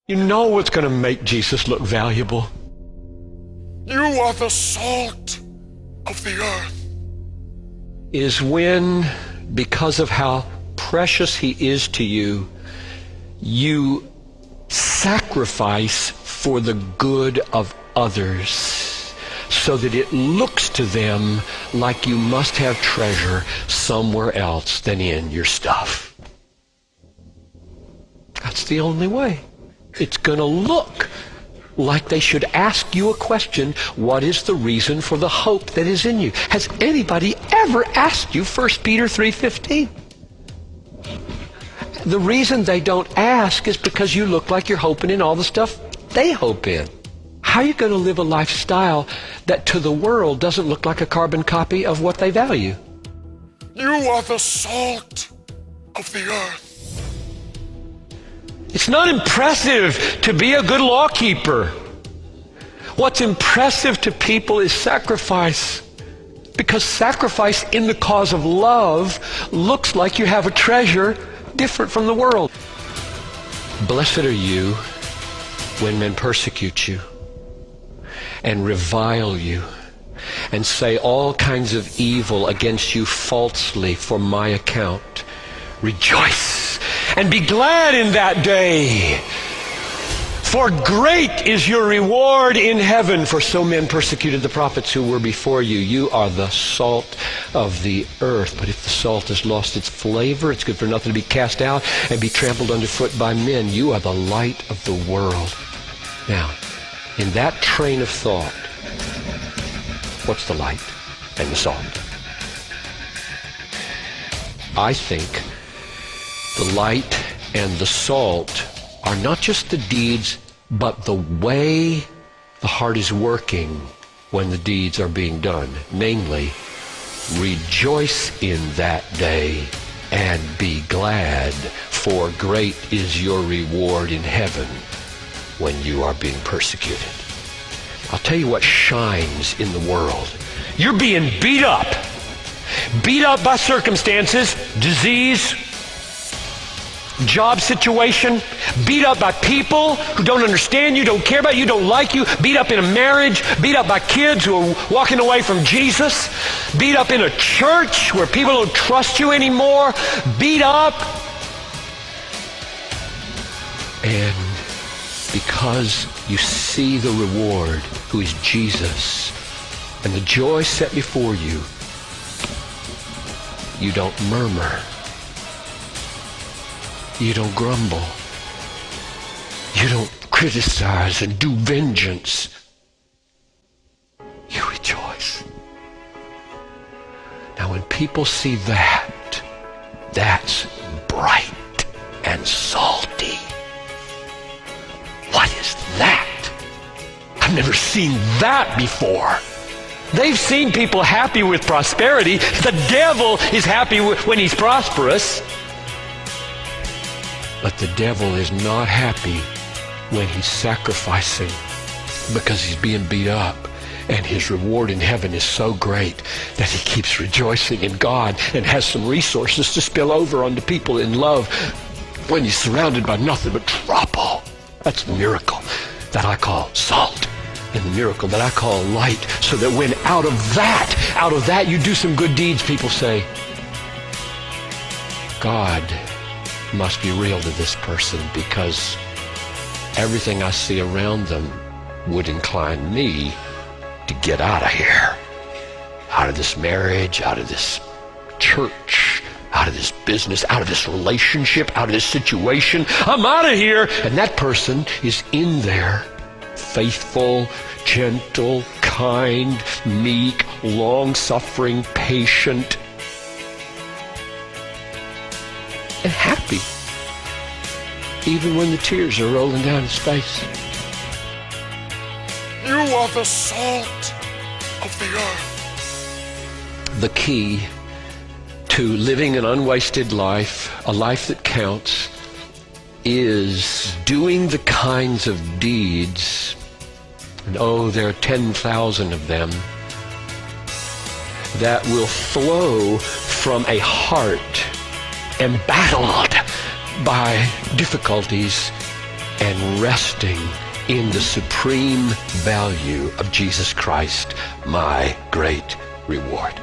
You know what's going to make Jesus look valuable? You are the salt of the earth. Is when, because of how precious he is to you, you sacrifice for the good of others, so that it looks to them like you must have treasure somewhere else than in your stuff. That's the only way. It's going to look like they should ask you a question: what is the reason for the hope that is in you? Has anybody ever asked you 1 Peter 3:15? The reason they don't ask is because you look like you're hoping in all the stuff they hope in. How are you going to live a lifestyle that to the world doesn't look like a carbon copy of what they value? You are the salt of the earth. It's not impressive to be a good law keeper. What's impressive to people is sacrifice. Because sacrifice in the cause of love looks like you have a treasure different from the world. Blessed are you when men persecute you and revile you and say all kinds of evil against you falsely for my account. Rejoice and be glad in that day, for great is your reward in heaven. For so men persecuted the prophets who were before you. You are the salt of the earth. But if the salt has lost its flavor, it's good for nothing to be cast out and be trampled underfoot by men. You are the light of the world. Now, in that train of thought, what's the light and the salt? I think the light and the salt are not just the deeds, but the way the heart is working when the deeds are being done. Namely, rejoice in that day and be glad, for great is your reward in heaven when you are being persecuted. I'll tell you what shines in the world. You're being beat up by circumstances, disease, job situation, beat up by people who don't understand you, don't care about you, don't like you, beat up in a marriage, beat up by kids who are walking away from Jesus, beat up in a church where people don't trust you anymore, beat up. And because you see the reward, who is Jesus, and the joy set before you, you don't murmur. You don't grumble. You don't criticize and do vengeance. You rejoice. Now when people see that, that's bright and salty. What is that? I've never seen that before. They've seen people happy with prosperity. The devil is happy when he's prosperous. But the devil is not happy when he's sacrificing because he's being beat up. And his reward in heaven is so great that he keeps rejoicing in God and has some resources to spill over onto people in love when he's surrounded by nothing but trouble. That's the miracle that I call salt, and the miracle that I call light, so that when out of that you do some good deeds, people say, God must be real to this person, because everything I see around them would incline me to get out of here, out of this marriage, out of this church, out of this business, out of this relationship, out of this situation. I'm out of here. And that person is in there, faithful, gentle, kind, meek, long-suffering, patient, and happy, even when the tears are rolling down his face. You are the salt of the earth. The key to living an unwasted life, a life that counts, is doing the kinds of deeds, and oh, there are 10,000 of them, that will flow from a heart embattled by difficulties and resting in the supreme value of Jesus Christ, my great reward.